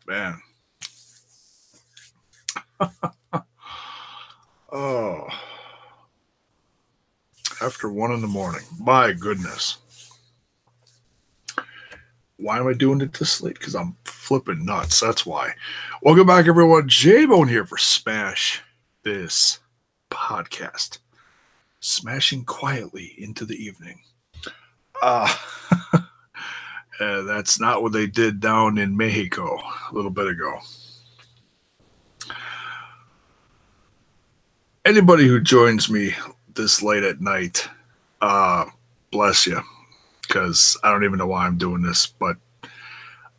man. Oh, after 1 in the morning. My goodness. Why am I doing it this late? Because I'm flipping nuts. That's why. Welcome back, everyone. J-Bone here for Smash This Podcast. Smashing quietly into the evening. That's not what they did down in Mexico a little bit ago. Anybody who joins me this late at night, bless you, because I don't even know why I'm doing this, but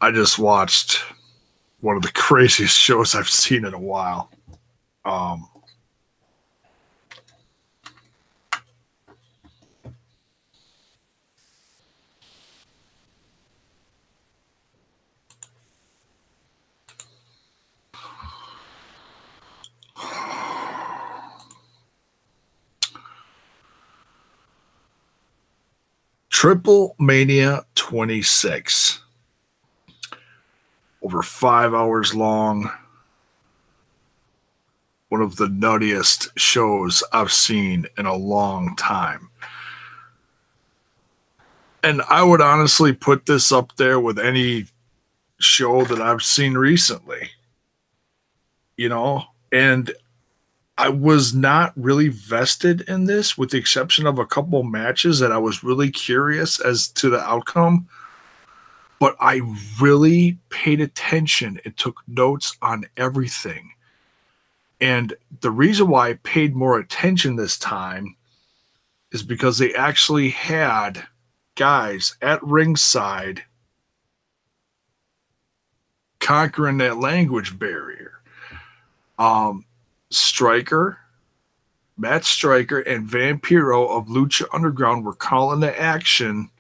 I just watched one of the craziest shows I've seen in a while. Triplemania 26. Over 5 hours long. One of the nuttiest shows I've seen in a long time. And I would honestly put this up there with any show that I've seen recently. You know, and I was not really vested in this, with the exception of a couple matches that I was really curious as to the outcome. But I really paid attention and took notes on everything. And the reason why I paid more attention this time is because they actually had guys at ringside conquering that language barrier. Matt Striker and Vampiro of Lucha Underground were calling the action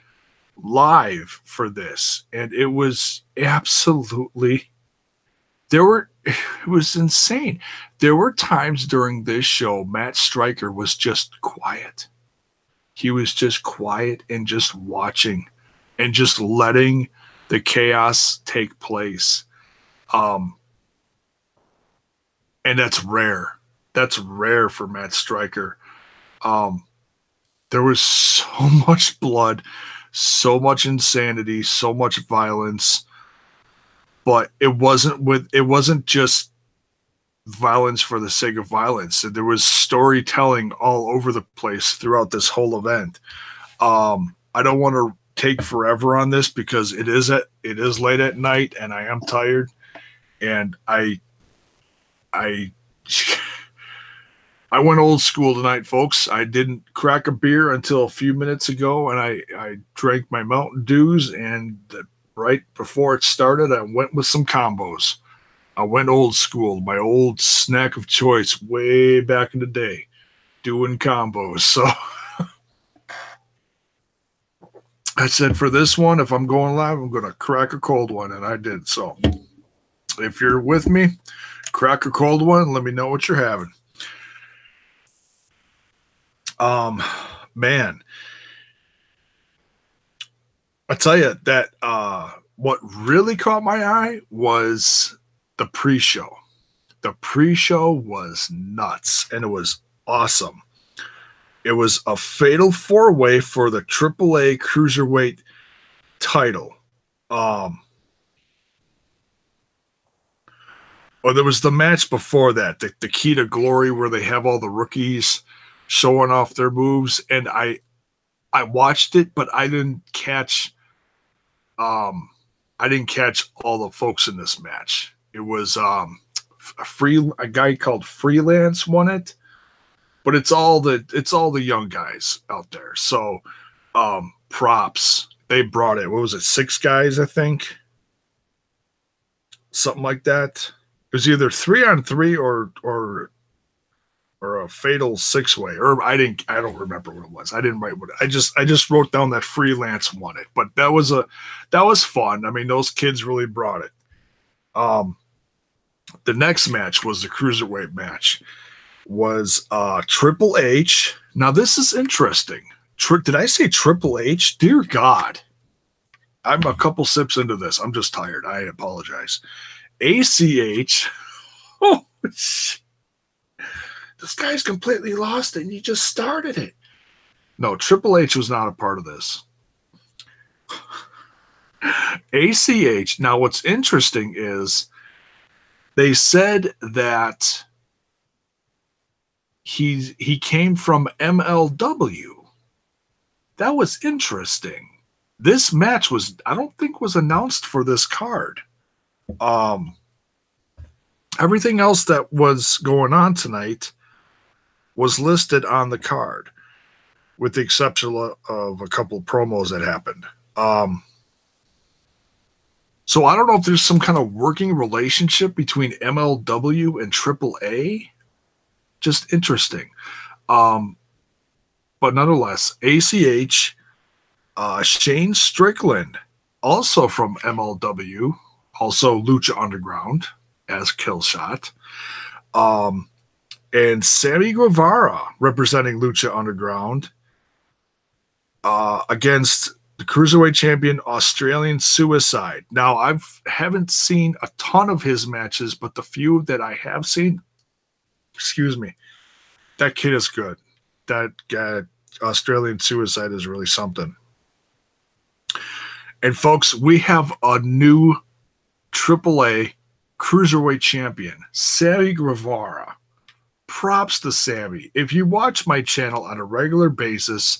live for this, and it was absolutely it was insane. There were times during this show Matt Striker was just quiet. He was just quiet and just watching and just letting the chaos take place. And that's rare. That's rare for Matt Striker. There was so much blood, so much insanity, so much violence, but it wasn't just violence for the sake of violence. There was storytelling all over the place throughout this whole event. I don't want to take forever on this because it is late at night and I am tired, and I went old school tonight, folks. I didn't crack a beer until a few minutes ago, and I drank my Mountain Dews, and right before it started, I went with some combos. I went old school, my old snack of choice way back in the day, doing combos. So I said for this one, if I'm going live, I'm going to crack a cold one, and I did. So if you're with me, crack a cold one and let me know what you're having. Man, I tell you that what really caught my eye was the pre-show. The pre-show was nuts, and it was awesome. It was a fatal four-way for the AAA Cruiserweight title. Or there was the match before that, the Key to Glory, where they have all the rookies showing off their moves, and I watched it, but I didn't catch all the folks in this match. It was a guy called Freelance won it, but it's all the young guys out there. So props. They brought it. What was it? 6 guys, I think. Something like that. It was either 3-on-3 or a fatal 6-way. Or I don't remember what it was. I didn't write what I just wrote down that Freelance won it. But that was fun. I mean, those kids really brought it. The next match was the Cruiserweight match. Was Triple H. Now this is interesting. Did I say Triple H? Dear God. I'm a couple sips into this. I'm just tired. I apologize. ACH. Oh, this guy's completely lost it, and he just started it. No, Triple H was not a part of this. ACH. Now, what's interesting is they said that he came from MLW. That was interesting. This match I don't think was announced for this card. Everything else that was going on tonight was listed on the card, with the exception of a couple of promos that happened. So I don't know if there's some kind of working relationship between MLW and AAA. Just interesting. But nonetheless, ACH, Shane Strickland, also from MLW, also Lucha Underground as Killshot, and Sammy Guevara representing Lucha Underground against the Cruiserweight Champion Australian Suicide. Now, I haven't seen a ton of his matches, but the few that I have seen, excuse me, that kid is good. That guy, Australian Suicide, is really something. And folks, we have a new AAA Cruiserweight Champion, Sammy Guevara. Props to Sammy. If you watch my channel on a regular basis,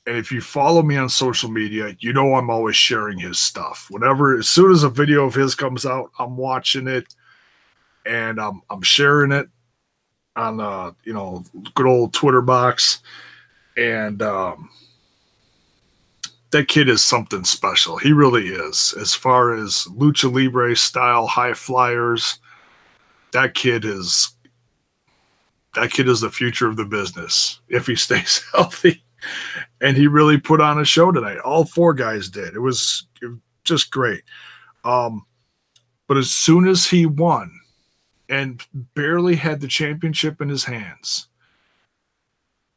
and if you follow me on social media, you know I'm always sharing his stuff. As soon as a video of his comes out, I'm watching it, and I'm sharing it on good old Twitter box. And that kid is something special. He really is. As far as Lucha Libre style high flyers, that kid is the future of the business if he stays healthy. And he really put on a show tonight. All four guys did. It was just great. But as soon as he won and barely had the championship in his hands,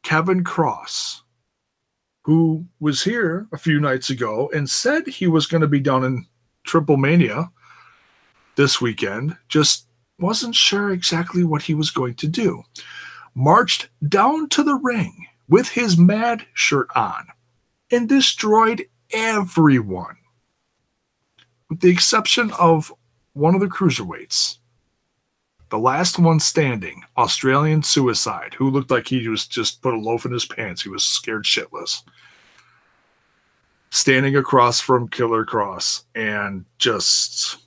Kevin Cross, who was here a few nights ago and said he was going to be down in Triplemania this weekend, just wasn't sure exactly what he was going to do, marched down to the ring with his Mad shirt on and destroyed everyone, with the exception of one of the cruiserweights, the last one standing, Australian Suicide, who looked like he was just put a loaf in his pants. He was scared shitless, standing across from Killer Cross and just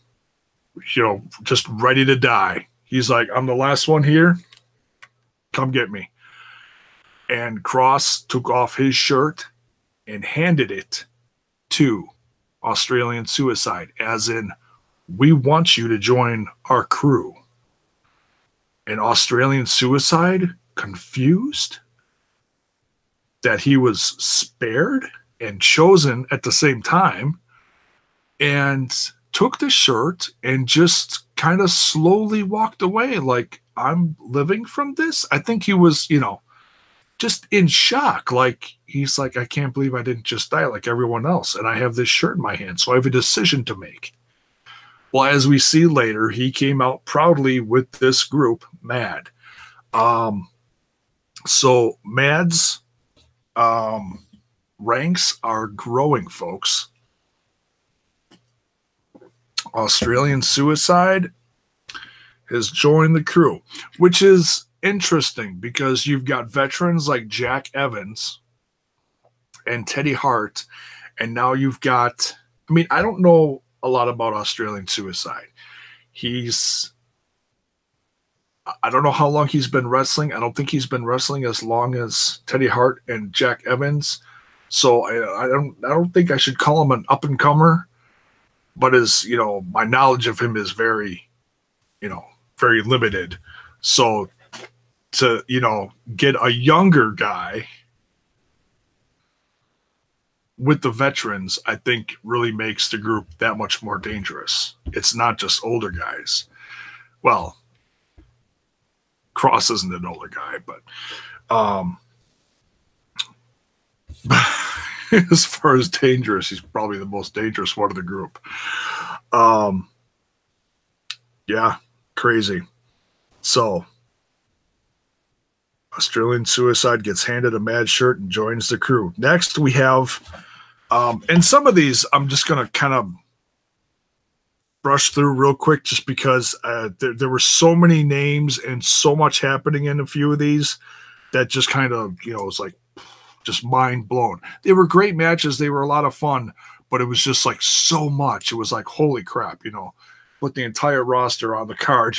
ready to die. He's like, I'm the last one here. Come get me. And Cross took off his shirt and handed it to Australian Suicide, as in, we want you to join our crew. And Australian Suicide, confused that he was spared and chosen at the same time, and took the shirt and just kind of slowly walked away like, I'm living from this. I think he was, just in shock. Like, he's like, I can't believe I didn't just die like everyone else, and I have this shirt in my hand, so I have a decision to make. Well, as we see later, he came out proudly with this group, Mad. So Mad's ranks are growing, folks. Australian Suicide has joined the crew, which is interesting because you've got veterans like Jack Evans and Teddy Hart, and now you've got, I don't know a lot about Australian Suicide. I don't know how long he's been wrestling. I don't think he's been wrestling as long as Teddy Hart and Jack Evans. So I don't think I should call him an up and comer, but my knowledge of him is very limited. So to, get a younger guy with the veterans, I think really makes the group that much more dangerous. It's not just older guys. Well, Cross isn't an older guy, but as far as dangerous, he's probably the most dangerous one of the group. Yeah, crazy. So Australian Suicide gets handed a mad shirt and joins the crew. Next, we have, and some of these I'm just going to kind of brush through real quick just because there were so many names and so much happening in a few of these that just kind of, it was like just mind blown. They were great matches. They were a lot of fun, but it was just like so much. It was like, holy crap, put the entire roster on the card,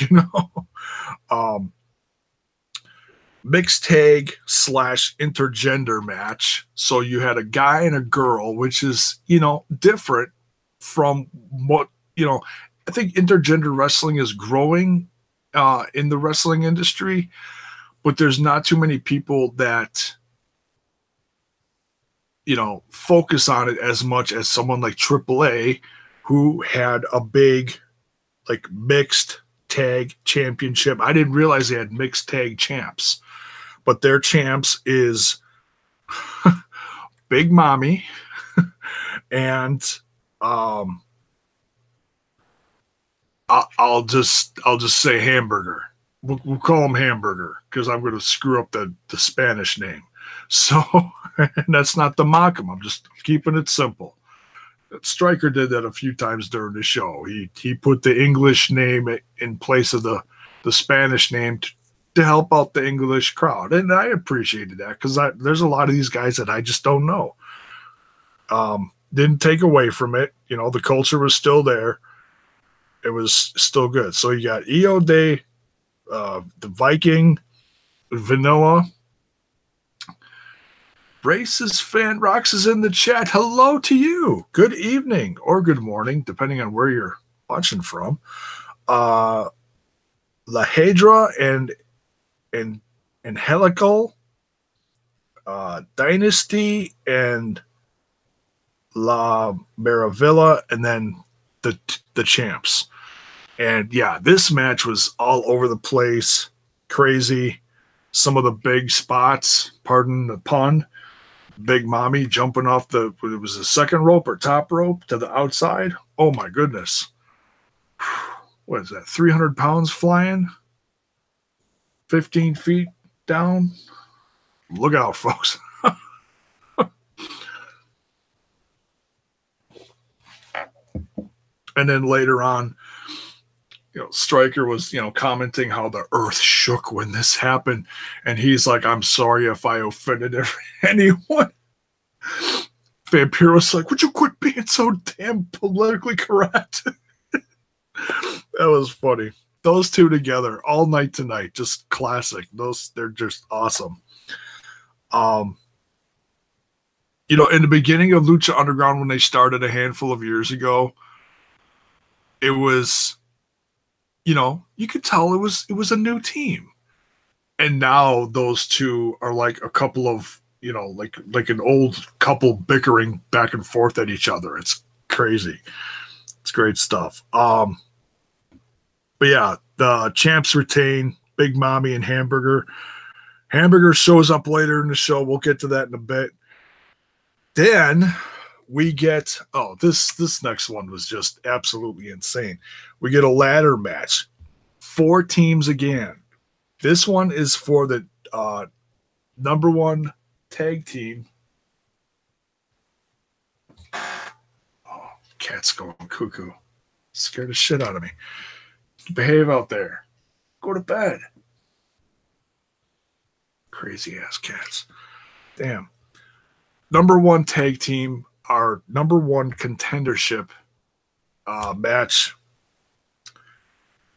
mixed tag / intergender match. So you had a guy and a girl, which is, different from what, I think intergender wrestling is growing in the wrestling industry, but there's not too many people that, focus on it as much as someone like AAA, who had a big, like, mixed tag championship. I didn't realize they had mixed tag champs, but their champs is Big Mommy and I'll just say Hamburger. We'll call him Hamburger because I'm going to screw up the Spanish name. So, and that's not to mock him. I'm just keeping it simple. Stryker did that a few times during the show. He put the English name in place of the Spanish name to help out the English crowd. And I appreciated that because there's a lot of these guys that I just don't know. Didn't take away from it. The culture was still there. It was still good. So you got Io Day, the Viking, Vanilla. Braces Fan Rocks is in the chat. Hello to you. Good evening or good morning, depending on where you're watching from. La Hedra and Helical, Dynasty and La Maravilla, and then the champs. And yeah, this match was all over the place, crazy. Some of the big spots, pardon the pun. Big Mommy jumping off it was the second rope or top rope to the outside. Oh my goodness. What is that? 300 pounds flying? 15 feet down? Look out, folks. And then later on, Stryker was, commenting how the earth shook when this happened. And he's like, I'm sorry if I offended anyone. Vampiro's like, would you quit being so damn politically correct? That was funny. Those two together all night tonight, just classic. They're just awesome. In the beginning of Lucha Underground, when they started a handful of years ago, it was, you could tell it was a new team. And now those two are like a couple of, like an old couple bickering back and forth at each other. It's crazy. It's great stuff. But yeah, the champs retain Big Mommy and Hamburger. Hamburger shows up later in the show. We'll get to that in a bit. Then we get, this next one was just absolutely insane. We get a ladder match. 4 teams again. This one is for the number 1 tag team. Oh, cat's going cuckoo. Scared the shit out of me. Behave out there. Go to bed. Crazy ass cats. Damn. Number 1 tag team, our number 1 contendership match,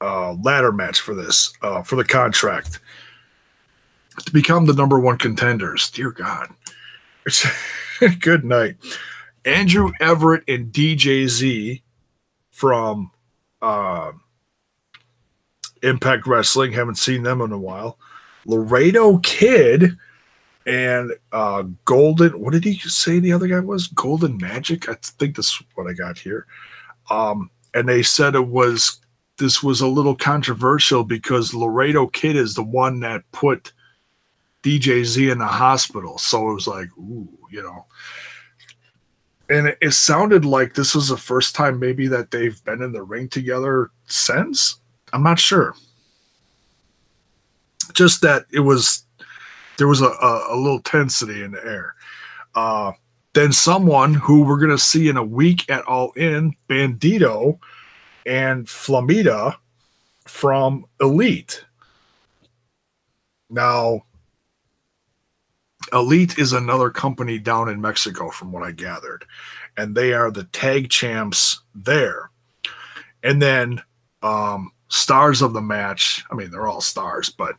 ladder match for this, for the contract to become the number 1 contenders. Dear God. Good night. Andrew Everett and DJZ from Impact Wrestling. Haven't seen them in a while. Laredo Kid and Golden, what did he say the other guy was? Golden Magic? I think that's what I got here. And they said this was a little controversial because Laredo Kid is the one that put DJZ in the hospital. So it was like, ooh, And it sounded like this was the first time maybe that they've been in the ring together since. I'm not sure. Just that there was a little tensity in the air. Uh, then someone who we're going to see in a week at All In, Bandito and Flamita from Elite. Now, Elite is another company down in Mexico, from what I gathered, and they are the tag champs there. And then stars of the match. I mean, they're all stars, but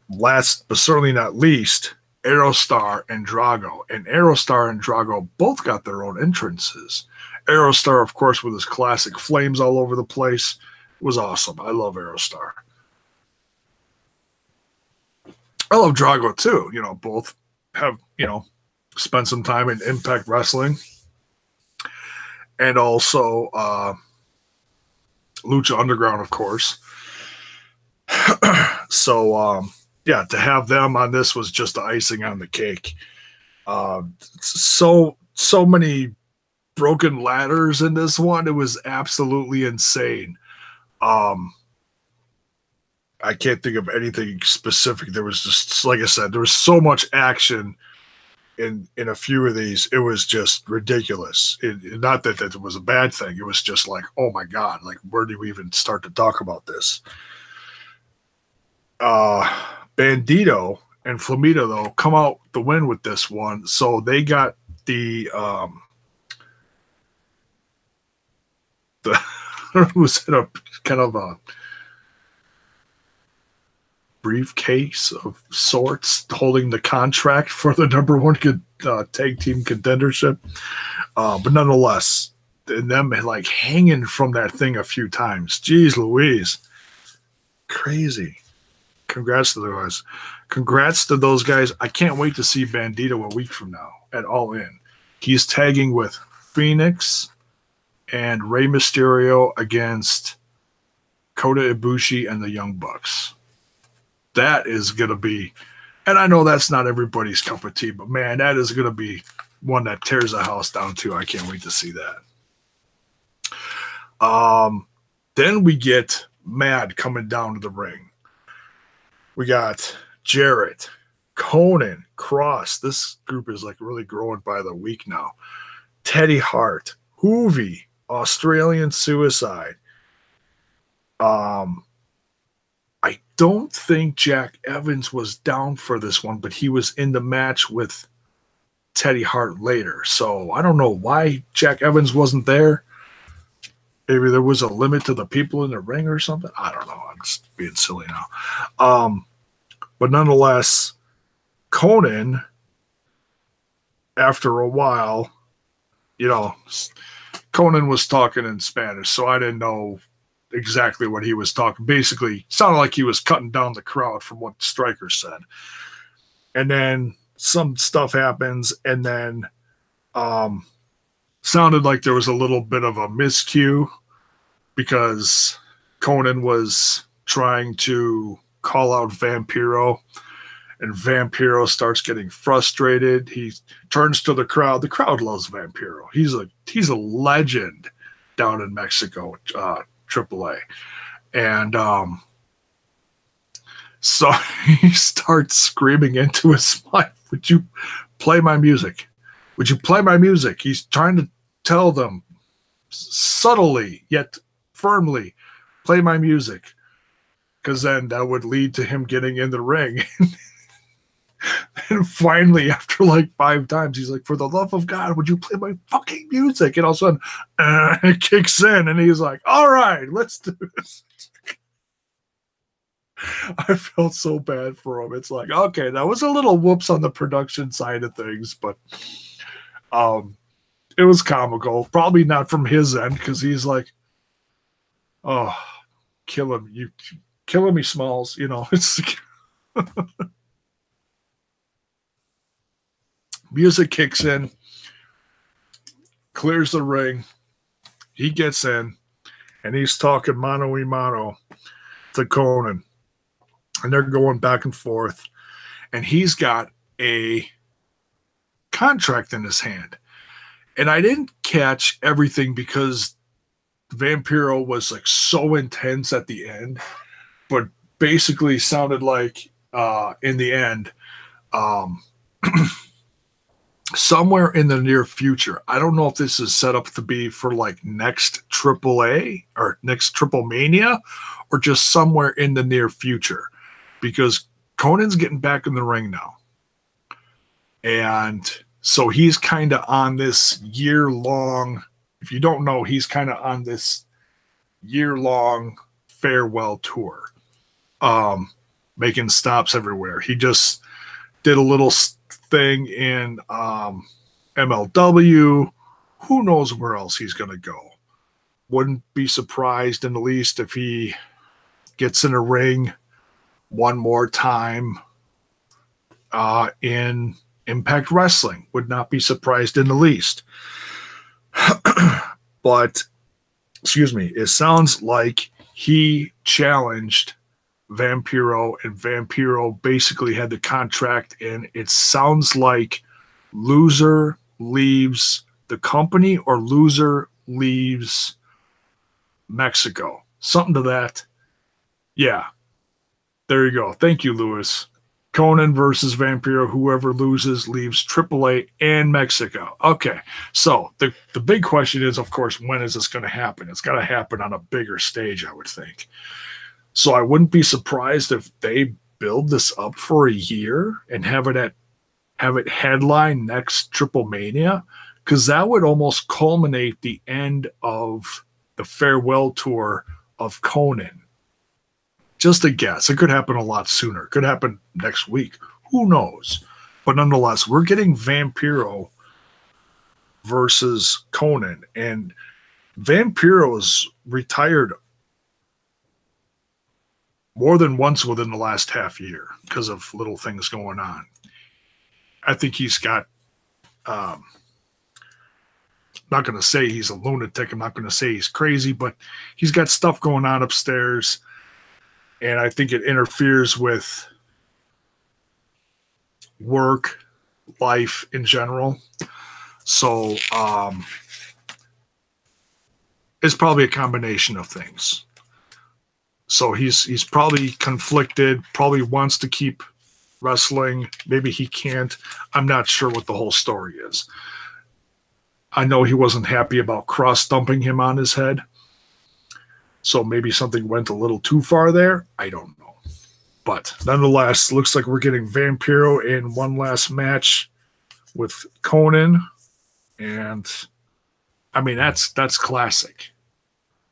last but certainly not least, Aerostar and Drago. And Aerostar and Drago both got their own entrances. Aerostar, of course, with his classic flames all over the place, was awesome. I love Aerostar. I love Drago too. You know, both have, you know, spent some time in Impact Wrestling. And also Lucha Underground, of course. So, yeah, to have them on this was just the icing on the cake. So many broken ladders in this one. It was absolutely insane. I can't think of anything specific. There was just, like I said, there was so much action in a few of these. It was just ridiculous. Not that it was a bad thing. It was just like, oh my God, like where do we even start to talk about this? Bandito and Flamita, though, come out the win with this one. So they got the was in a kind of a briefcase of sorts holding the contract for the number one tag team contendership. But nonetheless, and them like hanging from that thing a few times. Jeez Louise. Crazy. Congrats to those guys. Congrats to those guys. I can't wait to see Bandito a week from now at All In. He's tagging with Phoenix and Rey Mysterio against Kota Ibushi and the Young Bucks. That is going to be, and I know that's not everybody's cup of tea, but man, that is going to be one that tears the house down too. I can't wait to see that. Then we get Mad coming down to the ring. We got Jarrett, Koenen, Cross. This group is like really growing by the week now. Teddy Hart, Hoovy, Australian Suicide. I don't think Jack Evans was down for this one, but he was in the match with Teddy Hart later. So I don't know why Jack Evans wasn't there. Maybe there was a limit to the people in the ring or something. I don't know. I'm just being silly now. But nonetheless, Conan, after a while, you know, Conan was talking in Spanish, so I didn't know exactly what he was talking. Basically, sounded like he was cutting down the crowd from what Stryker said. And then some stuff happens, and then sounded like there was a little bit of a miscue because Conan was trying to call out Vampiro, and Vampiro starts getting frustrated. He turns to the crowd. The crowd loves Vampiro. He's a legend down in Mexico, AAA. And so he starts screaming into his mic, "Would you play my music? Would you play my music?" He's trying to tell them subtly yet firmly, play my music, because then that would lead to him getting in the ring. And finally, after like 5 times, he's like, "For the love of God, would you play my fucking music?" And all of a sudden, it kicks in, and he's like, "All right, let's do this." I felt so bad for him. It's like, okay, that was a little whoops on the production side of things, but it was comical. Probably not from his end, because he's like, "Oh, kill him. You killing me, Smalls." You know, it's music kicks in, clears the ring. He gets in, and he's talking mano a mano to Conan. And they're going back and forth. And he's got a contract in his hand. And I didn't catch everything because Vampiro was like so intense at the end, but basically sounded like in the end, um, somewhere in the near future. I don't know if this is set up to be for like next AAA or next Triplemania or just somewhere in the near future, because Konan's getting back in the ring now. And so he's kind of on this year-long, if you don't know, he's kind of on this year-long farewell tour, making stops everywhere. He just did a little thing in MLW. Who knows where else he's going to go? Wouldn't be surprised in the least if he gets in a ring one more time in Impact Wrestling. Would not be surprised in the least. But, excuse me, it sounds like he challenged Vampiro, and Vampiro basically had the contract, and it sounds like loser leaves the company or loser leaves Mexico. Something to that. Yeah. There you go. Thank you, Lewis. Koenen versus Vampiro. Whoever loses leaves AAA and Mexico. Okay. So the big question is, of course, when is this going to happen? It's got to happen on a bigger stage, I would think. So I wouldn't be surprised if they build this up for a year and have it headline next Triplemania, because that would almost culminate the end of the farewell tour of Conan. Just a guess. It could happen a lot sooner. It could happen next week. Who knows? But nonetheless, we're getting Vampiro versus Conan, and Vampiro's retired more than once within the last half year because of little things going on. I think he's got, not going to say he's a lunatic. I'm not going to say he's crazy, but he's got stuff going on upstairs, and I think it interferes with work, life in general. So it's probably a combination of things. So he's probably conflicted, probably wants to keep wrestling. Maybe he can't. I'm not sure what the whole story is. I know he wasn't happy about Cross dumping him on his head. So maybe something went a little too far there. I don't know. But nonetheless, looks like we're getting Vampiro in one last match with Conan. And I mean, that's classic.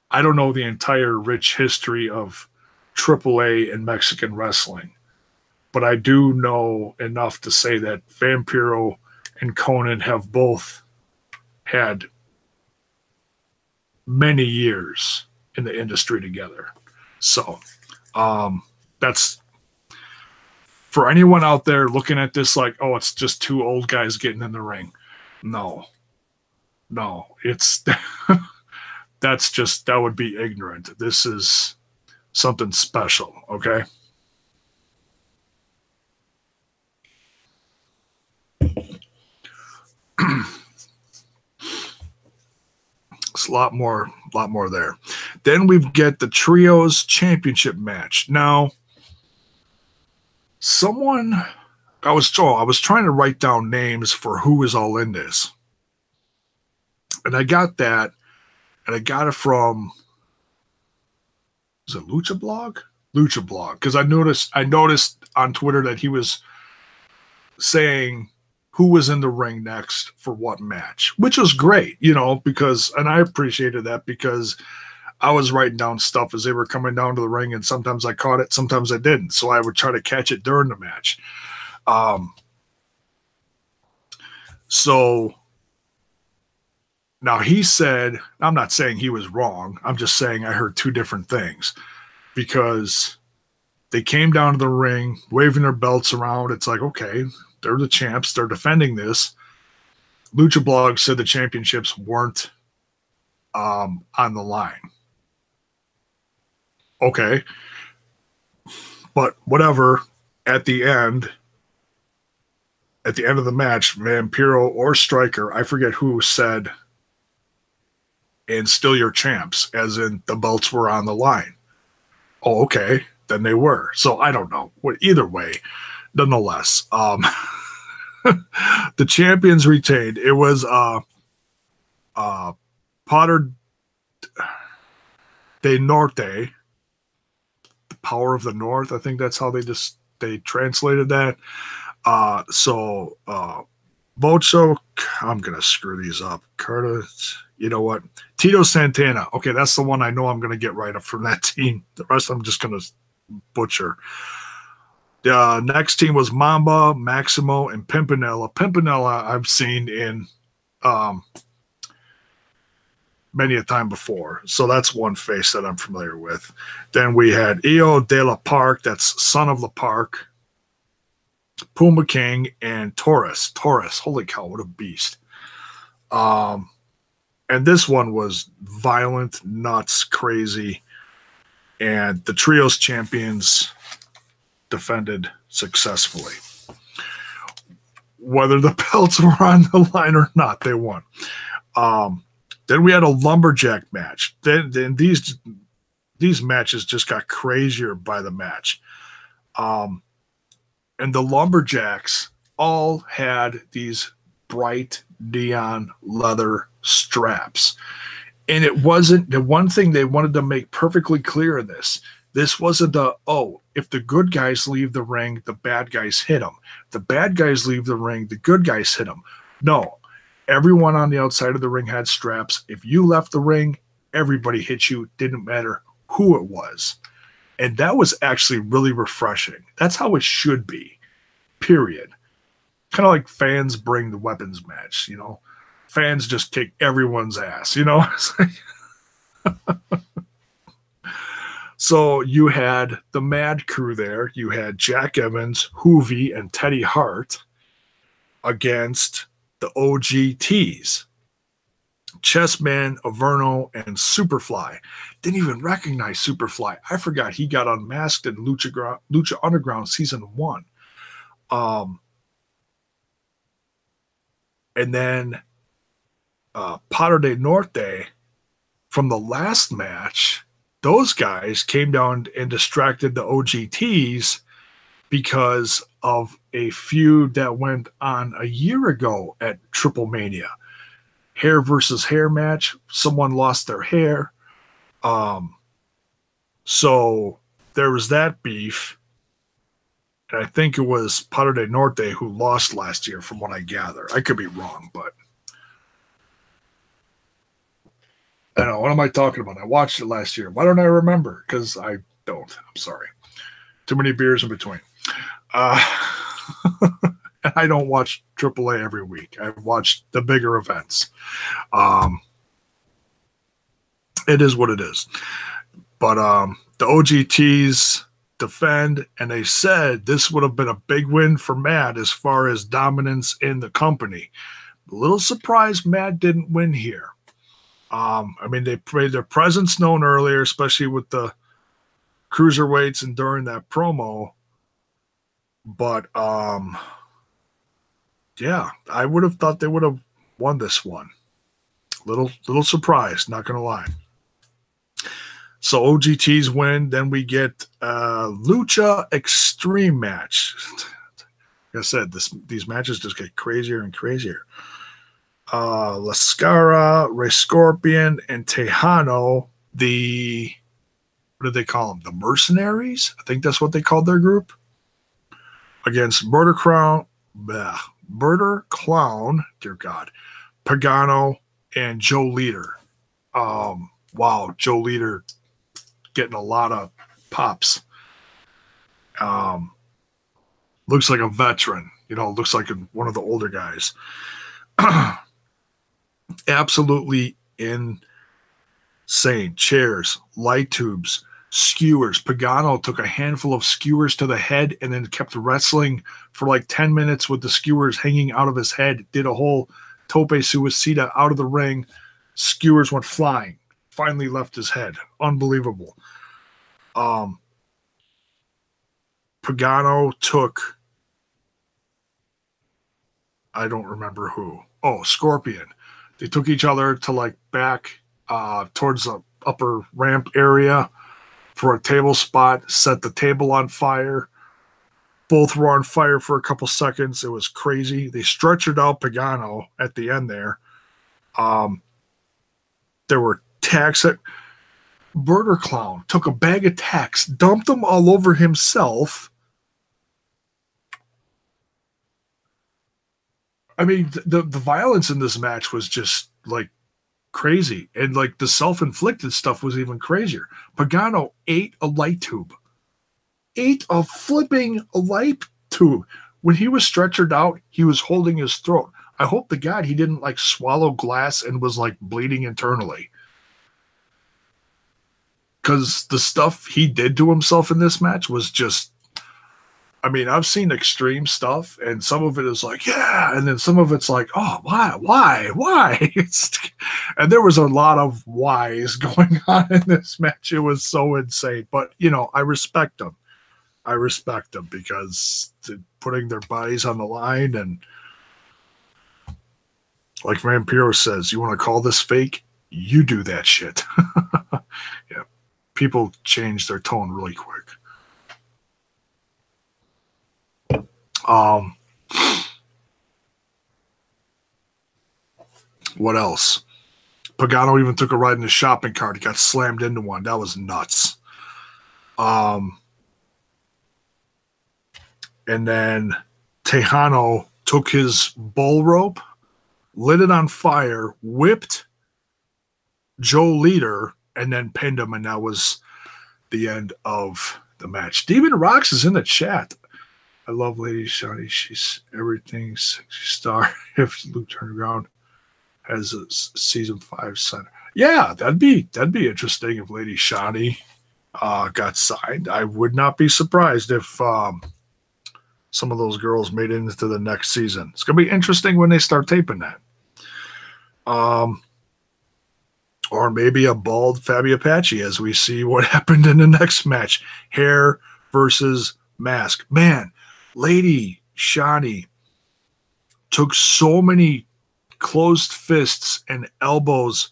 I don't know the entire rich history of AAA and Mexican wrestling, but I do know enough to say that Vampiro and Conan have both had many years in the industry together. So that's for anyone out there looking at this like, oh, it's just two old guys getting in the ring. No, it's that would be ignorant. This is something special, okay? It's a lot more there. Then we get the Trios Championship match. Now, I was trying to write down names for who is all in this. And I got that, and I got it from, is it Lucha Blog? Lucha Blog. Because I noticed on Twitter that he was saying who was in the ring next for what match, which was great, and I appreciated that because I was writing down stuff as they were coming down to the ring, and sometimes I caught it, sometimes I didn't. So I would try to catch it during the match. So now he said, I'm not saying he was wrong. I'm just saying I heard two different things, because they came down to the ring waving their belts around. It's like, okay, they're the champs. They're defending this. Lucha Blog said the championships weren't on the line. Okay. But whatever, at the end, at the end of the match, Vampiro or Striker, I forget who said, and still your champs, as in the belts were on the line. Oh, okay. Then they were. So I don't know. Either way, nonetheless, the champions retained. It was Potter de Norte, the power of the North. I think that's how they translated that. Bocho, I'm gonna screw these up. Carta, you know what? Tito Santana. Okay, that's the one I know I'm gonna get right up from that team. The rest I'm just gonna butcher. The next team was Mamba, Maximo, and Pimpinella. Pimpinella I've seen in many a time before, so that's one face that I'm familiar with. Then we had Io de la Park, that's Son of the Park, Puma King, and Taurus. Holy cow, what a beast. And this one was violent, nuts, crazy, and the trios champions defended successfully. Whether the belts were on the line or not, they won. Then we had a lumberjack match. Then these matches just got crazier by the match. And the lumberjacks all had these bright neon leather straps. And it wasn't the one thing they wanted to make perfectly clear in this. This wasn't if the good guys leave the ring, the bad guys hit them. The bad guys leave the ring, the good guys hit them. No, everyone on the outside of the ring had straps. If you left the ring, everybody hit you. Didn't matter who it was. And that was actually really refreshing. That's how it should be, period. Kind of like fans bring the weapons match, you know. Fans just kick everyone's ass, you know. So you had the Mad Crew there. You had Jack Evans, Hoovy, and Teddy Hart against the OGTs. Chessman, Averno, and Superfly. Didn't even recognize Superfly. I forgot he got unmasked in Lucha Underground Season 1. And then Potter de Norte from the last match, those guys came down and distracted the OGTs because of a feud that went on a year ago at Triplemania. Hair versus hair match. Someone lost their hair. So there was that beef. And I think it was Potter de Norte who lost last year, from what I gather. I could be wrong, but I don't know. What am I talking about? I watched it last year. Why don't I remember? Because I don't. I'm sorry. Too many beers in between. I don't watch AAA every week. I watch the bigger events. It is what it is. But the OGTs defend, and they said this would have been a big win for Mad as far as dominance in the company. A little surprised Mad didn't win here. I mean, they made their presence known earlier, especially with the cruiserweights and during that promo. But yeah, I would have thought they would have won this one. Little surprised, not gonna lie. So OGTs win. Then we get Lucha Extreme match. Like I said, these matches just get crazier and crazier. Lascara, Rey Scorpion, and Tejano, what did they call them? The Mercenaries? I think that's what they called their group. Against Murder Clown, dear God, Pagano, and Joe Leader. Wow, Joe Leader getting a lot of pops. Looks like a veteran, you know, looks like one of the older guys. Absolutely insane. Chairs, light tubes, skewers. Pagano took a handful of skewers to the head and then kept wrestling for like 10 minutes with the skewers hanging out of his head. Did a whole tope suicida out of the ring. Skewers went flying. Finally left his head. Unbelievable. Pagano took I don't remember who. Oh, Scorpion. They took each other to like back towards the upper ramp area for a table spot, set the table on fire. Both were on fire for a couple seconds. It was crazy. They stretchered out Pagano at the end there. There were tacks that Burger Clown took a bag of tacks, dumped them all over himself. I mean, the violence in this match was just like crazy. And like the self-inflicted stuff was even crazier. Pagano ate a light tube. Ate a flipping light tube. When he was stretchered out, he was holding his throat. I hope to God he didn't like swallow glass and was like bleeding internally. Because the stuff he did to himself in this match was just, I mean, I've seen extreme stuff, and some of it is like, yeah, and then some of it's like, oh, why? And there was a lot of whys going on in this match. It was so insane. But, you know, I respect them. Because putting their bodies on the line, and like Vampiro says, you want to call this fake? You do that shit. Yeah. People change their tone really quick. What else? Pagano even took a ride in a shopping cart. He got slammed into one. That was nuts. And then Tejano took his bull rope, lit it on fire, whipped Joe Leader, and then pinned him, and that was the end of the match. Demon Rocks is in the chat. I love Lady Shani. She's everything sexy star. If Luke turned around has a season 5 center. Yeah, that'd be interesting if Lady Shani got signed. I would not be surprised if some of those girls made it into the next season. It's gonna be interesting when they start taping that. Or maybe a bald Fabi Apache, as we see what happened in the next match. Hair versus mask. Man, Lady Shani took so many closed fists and elbows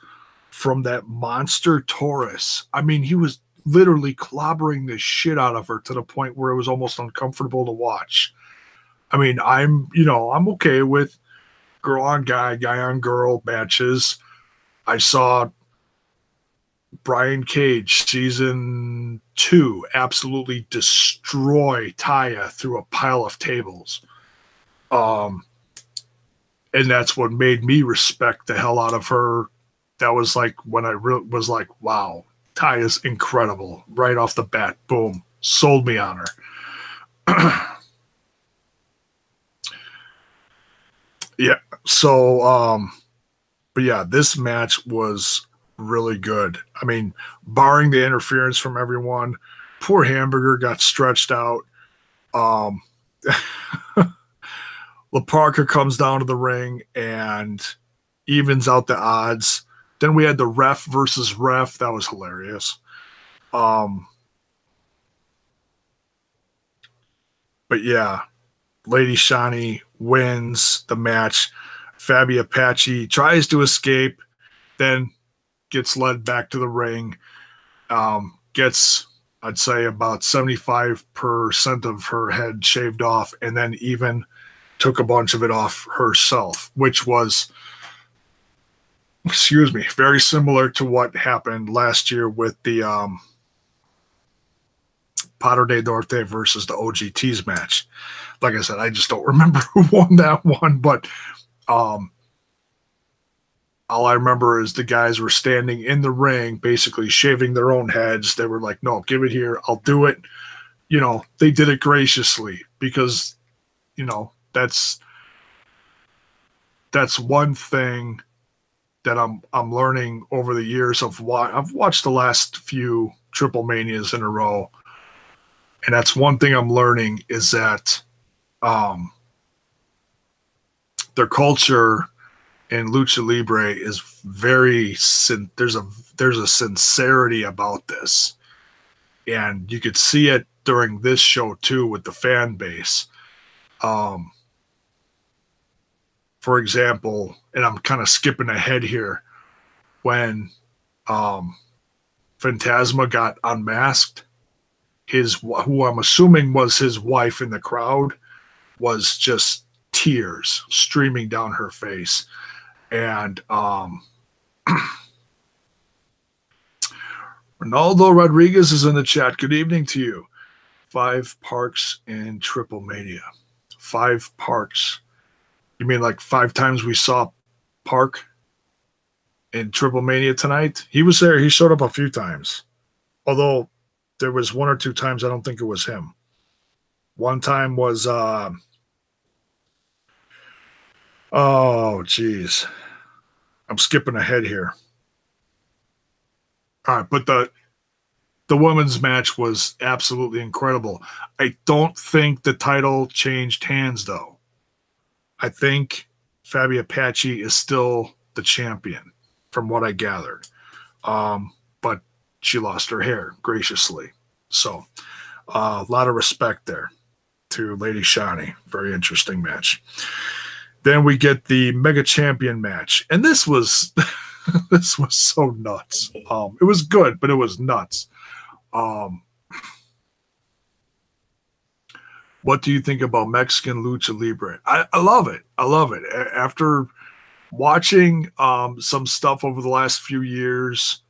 from that monster Taurus. I mean, he was literally clobbering the shit out of her to the point where it was almost uncomfortable to watch. I mean, I'm okay with girl on guy, guy on girl matches. I saw Brian Cage season 2 absolutely destroy Taya through a pile of tables. And that's what made me respect the hell out of her. That was like when I was like, wow, Taya's incredible. Right off the bat, boom, sold me on her. Yeah. So, but yeah, this match was really good. I mean, barring the interference from everyone, poor Hamburger got stretched out. La Parka comes down to the ring and evens out the odds. Then we had the ref versus ref. That was hilarious. But yeah, Lady Shani wins the match. Fabi Apache tries to escape, then gets led back to the ring. Gets, I'd say, about 75% of her head shaved off, and then even took a bunch of it off herself, which was, very similar to what happened last year with the Padre de Norte versus the OGTs match. Like I said, I just don't remember who won that one, but all I remember is the guys were standing in the ring, basically shaving their own heads. They were like, no, give it here. I'll do it. You know, they did it graciously because, you know, that's one thing that I'm learning over the years of what I've watched the last few Triplemanias in a row. And that's one thing I'm learning is that their culture in Lucha Libre is very there's a sincerity about this, and you could see it during this show too with the fan base. for example, and I'm kind of skipping ahead here, when Fantasma got unmasked, who I'm assuming was his wife in the crowd, was just tears streaming down her face. And Ronaldo Rodriguez is in the chat. Good evening to you. 5 parks in Triplemania. 5 parks. You mean like 5 times we saw Park in Triplemania tonight? He was there. He showed up a few times. Although there was 1 or 2 times I don't think it was him. One time was oh geez. I'm skipping ahead here. All right, but the women's match was absolutely incredible. I don't think the title changed hands, though. I think Fabi Apache is still the champion, from what I gathered. But she lost her hair graciously. So a lot of respect there to Lady Shani. Very interesting match. Then we get the Mega Champion match. And this was this was so nuts. It was good, but it was nuts. What do you think about Mexican Lucha Libre? I love it. I love it. After watching some stuff over the last few years,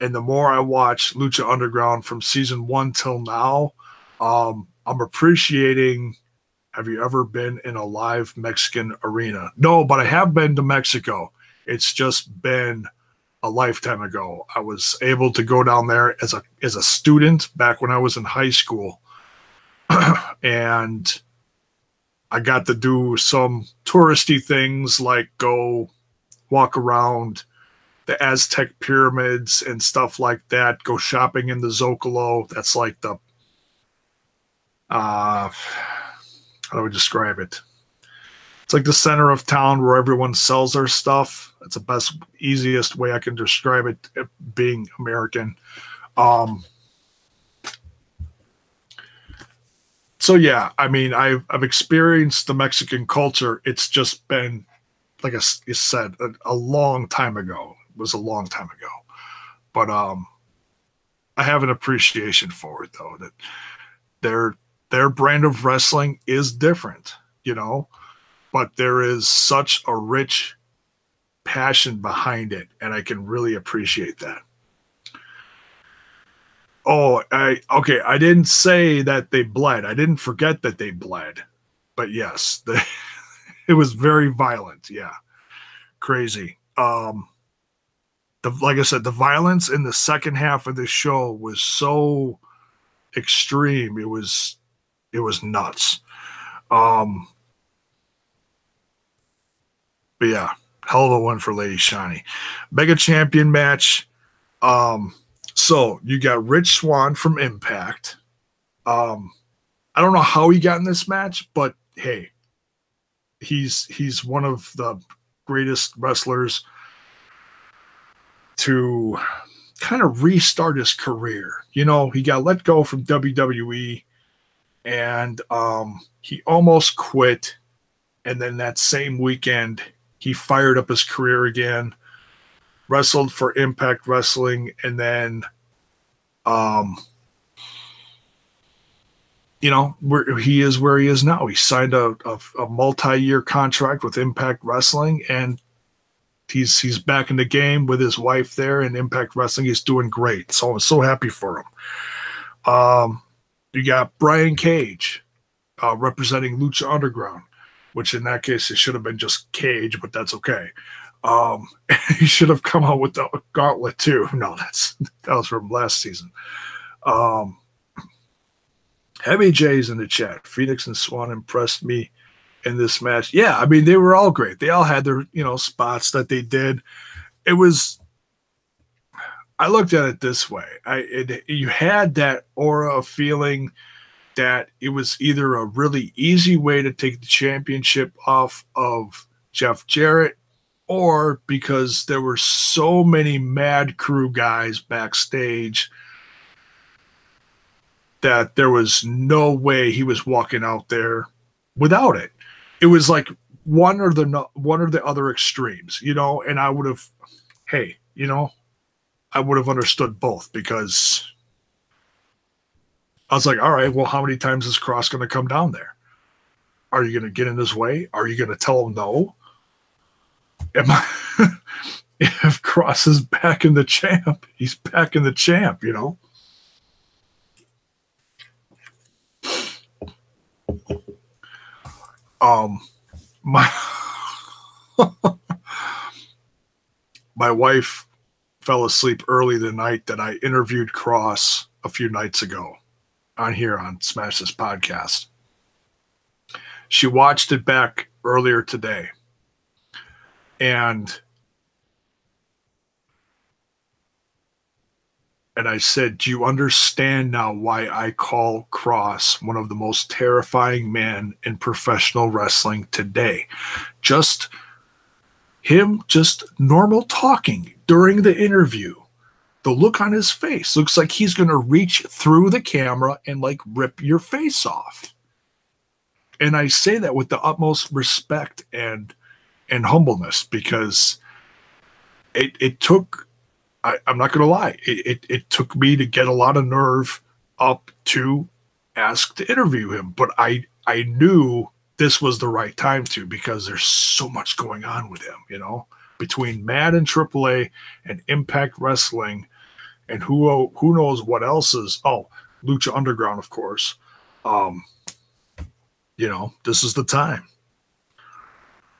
and the more I watch Lucha Underground from season 1 till now, I'm appreciating. Have you ever been in a live Mexican arena? No, but I have been to Mexico. It's just been a lifetime ago. I was able to go down there as a student back when I was in high school. And I got to do some touristy things like go walk around the Aztec pyramids and stuff like that, go shopping in the Zocalo. That's like the how do we describe it? It's like the center of town where everyone sells their stuff. That's the best, easiest way I can describe it, being American. So yeah, I mean, I've experienced the Mexican culture. It's just been, like I said, a long time ago. It was a long time ago. But I have an appreciation for it, though, that their brand of wrestling is different, you know, but there is such a rich passion behind it, and I can really appreciate that. Oh, okay. I didn't say that they bled. I didn't forget that they bled, but yes, it was very violent. Yeah, crazy. Like I said, the violence in the second half of the show was so extreme. It was nuts. But yeah, hell of a win for Lady Shani. Mega Champion match. So you got Rich Swann from Impact. I don't know how he got in this match, but hey, he's one of the greatest wrestlers to kind of restart his career. You know, he got let go from WWE, and he almost quit. And then that same weekend, he fired up his career again, wrestled for Impact Wrestling, and then, you know, where he is now. He signed a multi-year contract with Impact Wrestling, and he's back in the game with his wife there in Impact Wrestling. He's doing great. So I'm so happy for him. You got Brian Cage representing Lucha Underground, which in that case it should have been just Cage, but that's okay. He should have come out with the gauntlet too. No, that was from last season. Heavy J's in the chat. Phoenix and Swann impressed me in this match. Yeah, I mean, they were all great. They all had their, you know, spots that they did. It was, I looked at it this way. You had that aura of feeling that it was either a really easy way to take the championship off of Jeff Jarrett, or because there were so many Mad Crew guys backstage that there was no way he was walking out there without it. It was like one or the other extremes, you know, and I would have, hey, you know, I would have understood both, because I was like, all right, well, how many times is Cross going to come down there? Are you going to get in his way? Are you going to tell him no? If Cross is back in the champ, he's back in the champ, you know? My my wife fell asleep early the night that I interviewed Cross a few nights ago on here on Smash This Podcast. She watched it back earlier today. And I said, do you understand now why I call Cross one of the most terrifying men in professional wrestling today? Just normal talking during the interview. The look on his face looks like he's going to reach through the camera and like rip your face off. And I say that with the utmost respect and humbleness, because it took, I'm not going to lie, it took me to get a lot of nerve up to ask to interview him. But I knew this was the right time to, because there's so much going on with him, you know, between Mad and AAA and Impact Wrestling and who knows what else is. Oh, Lucha Underground, of course. You know, this is the time.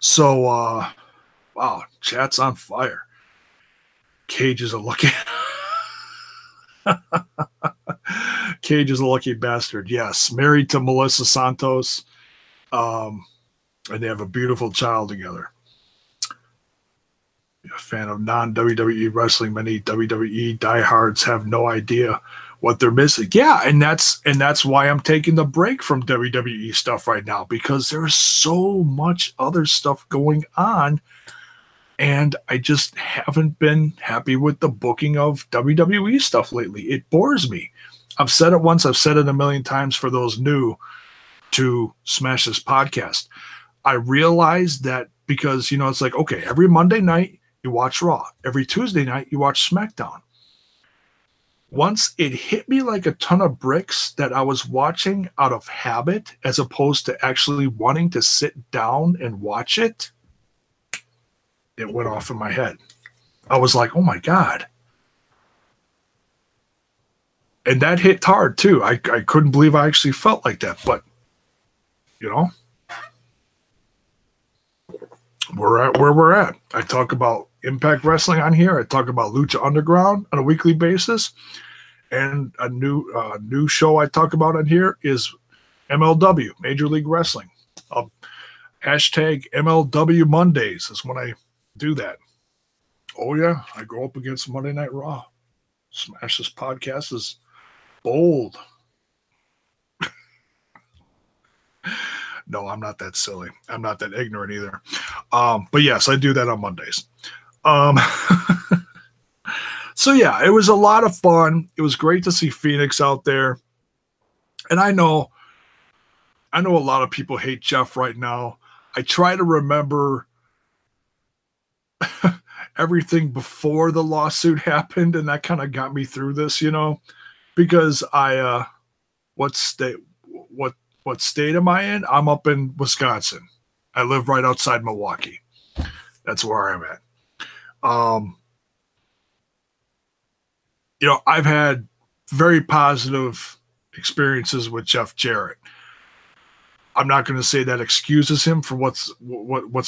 So, wow, chat's on fire. Cage is a lucky Cage is a lucky bastard. Yes, married to Melissa Santos, and they have a beautiful child together. A fan of non-WWE wrestling, many WWE diehards have no idea what they're missing. Yeah, and that's why I'm taking the break from WWE stuff right now, because there's so much other stuff going on. And I just haven't been happy with the booking of WWE stuff lately. It bores me. I've said it once. I've said it a million times for those new to Smash This Podcast. I realized that because, you know, it's like, okay, every Monday night you watch Raw. Every Tuesday night you watch SmackDown. Once it hit me like a ton of bricks that I was watching out of habit as opposed to actually wanting to sit down and watch it, it went off in my head. I was like, oh my God. And that hit hard too. I couldn't believe I actually felt like that. But, you know, we're at where we're at. I talk about Impact Wrestling on here. I talk about Lucha Underground on a weekly basis. And a new show I talk about on here is MLW, Major League Wrestling. Hashtag MLW Mondays is when I do that. Oh yeah, I go up against Monday Night Raw. Smash This Podcast is bold. No, I'm not that silly. I'm not that ignorant either. But yes, I do that on Mondays. So yeah, it was a lot of fun. It was great to see Phoenix out there. And I know a lot of people hate Jeff right now. I try to remember everything before the lawsuit happened, and that kind of got me through this, you know, because what state am I in? I'm up in Wisconsin. I live right outside Milwaukee. That's where I'm at. You know, I've had very positive experiences with Jeff Jarrett. I'm not going to say that excuses him for what's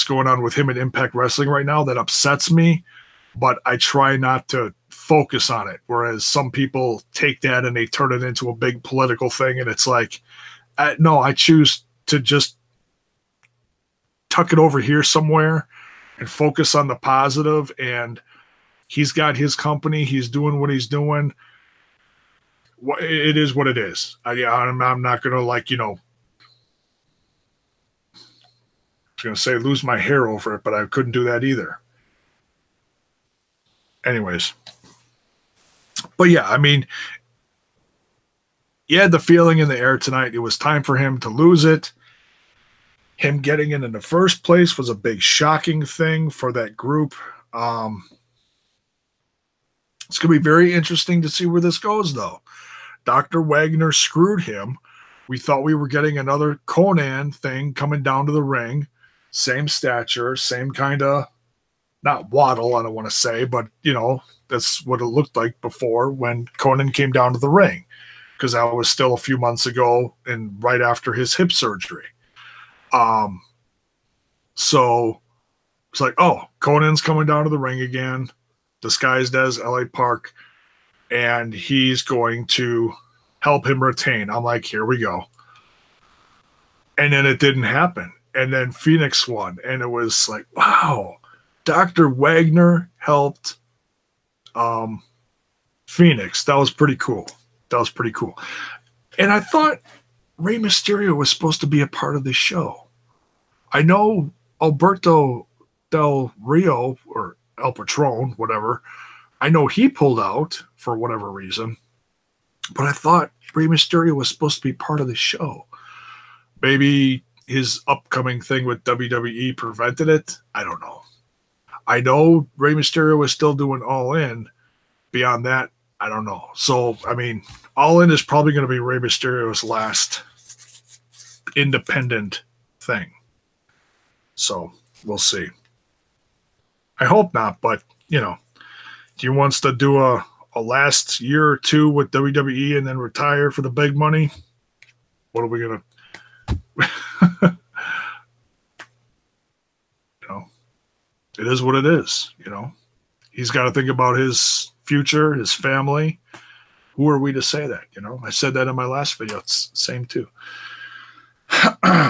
going on with him in Impact Wrestling right now. That upsets me, but I try not to focus on it. Whereas some people take that and they turn it into a big political thing, and it's like, no, I choose to just tuck it over here somewhere and focus on the positive. And he's got his company. He's doing what he's doing. It is what it is. I'm not going to, like, you know, I was going to say lose my hair over it, but I couldn't do that either. Anyways. But yeah, I mean, you had the feeling in the air tonight. It was time for him to lose it. him getting in the first place was a big shocking thing for that group. It's going to be very interesting to see where this goes, though. Dr. Wagner screwed him. We thought we were getting another Conan thing coming down to the ring. Same stature, same kind of, not waddle, I don't want to say, but, that's what it looked like before when Conan came down to the ring, because that was still a few months ago and right after his hip surgery. So it's like, oh, Conan's coming down to the ring again, disguised as L.A. Park, and he's going to help him retain. I'm like, here we go. And then it didn't happen. And then Phoenix won. And it was like, wow, Dr. Wagner helped Phoenix. That was pretty cool. And I thought Rey Mysterio was supposed to be a part of this show. I know Alberto Del Rio, or El Patron, whatever, I know he pulled out for whatever reason, but I thought Rey Mysterio was supposed to be part of the show. Maybe his upcoming thing with WWE prevented it. I don't know. I know Rey Mysterio is still doing All In. Beyond that, I don't know. So, I mean, All In is probably going to be Rey Mysterio's last independent thing. So, we'll see. I hope not, but, he wants to do a last year or two with WWE and then retire for the big money. What are we going to... It is what it is, He's got to think about his future, his family. Who are we to say that, I said that in my last video. It's the same too.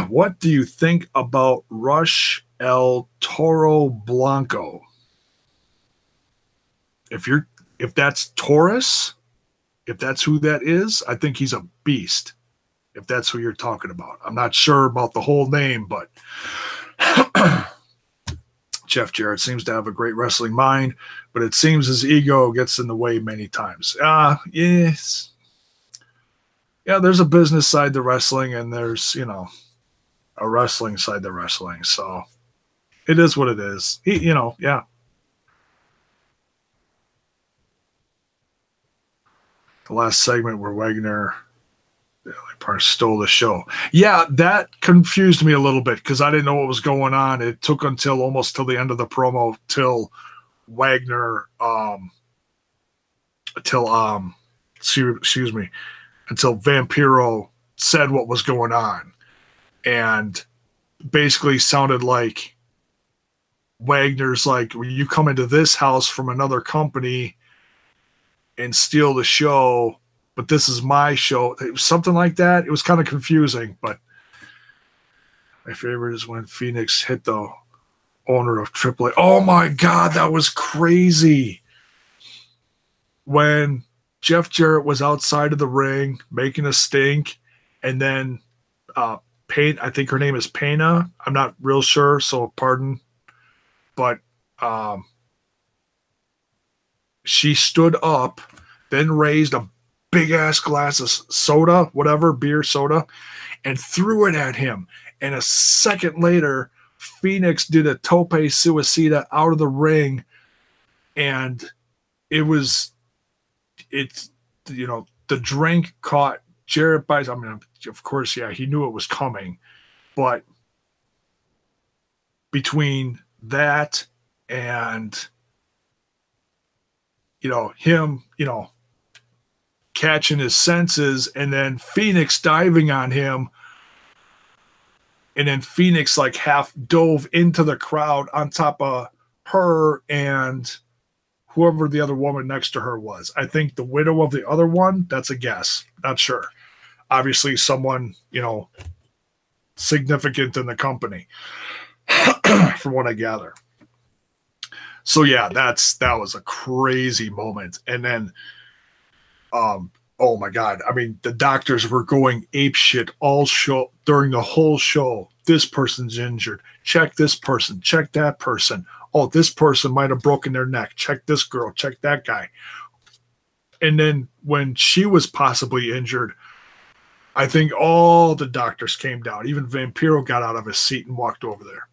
What do you think about Rush El Toro Blanco? If that's Taurus, if that's who that is, I think he's a beast. If that's who you're talking about. I'm not sure about the whole name, but Jeff Jarrett seems to have a great wrestling mind, but it seems his ego gets in the way many times. Yes. Yeah, there's a business side to wrestling, and there's, a wrestling side to wrestling. So it is what it is. Yeah. The last segment where Wagner stole the show. Yeah, that confused me a little bit because I didn't know what was going on. It took almost till the end of the promo till Wagner, until Vampiro said what was going on, and basically sounded like Wagner's like, well, you come into this house from another company and steal the show, but this is my show. It was something like that. It was kind of confusing, but my favorite is when Phoenix hit the owner of AAA. Oh my God, that was crazy. When Jeff Jarrett was outside of the ring making a stink, and then Payne, I think her name is Pena. I'm not real sure, so pardon. But she stood up, then raised a big-ass glass of soda, whatever, beer, soda, and threw it at him. And a second later, Phoenix did a tope suicida out of the ring, and the drink caught Jarrett by, of course, yeah, he knew it was coming, but between that and, him, catching his senses, and then Phoenix diving on him, and then Phoenix like half dove into the crowd on top of her and whoever the other woman next to her was. I think the widow of the other one, that's a guess. Not sure. Obviously someone, significant in the company, from what I gather. So yeah, that was a crazy moment. And then, oh my God. I mean, the doctors were going apeshit all show during the whole show. This person's injured. Check this person. Check that person. Oh, this person might have broken their neck. Check this girl. Check that guy. And then when she was possibly injured, I think all the doctors came down. Even Vampiro got out of his seat and walked over there.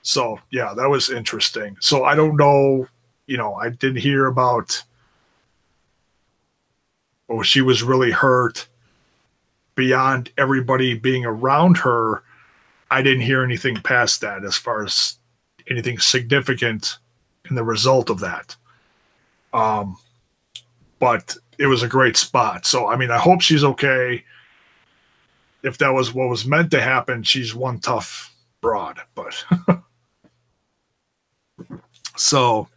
So, yeah, that was interesting. So, I don't know, I didn't hear about, oh, she was really hurt. Beyond everybody being around her, I didn't hear anything past that as far as anything significant in the result of that. But it was a great spot. So, I mean, I hope she's okay. If that was what was meant to happen, she's one tough broad. But so,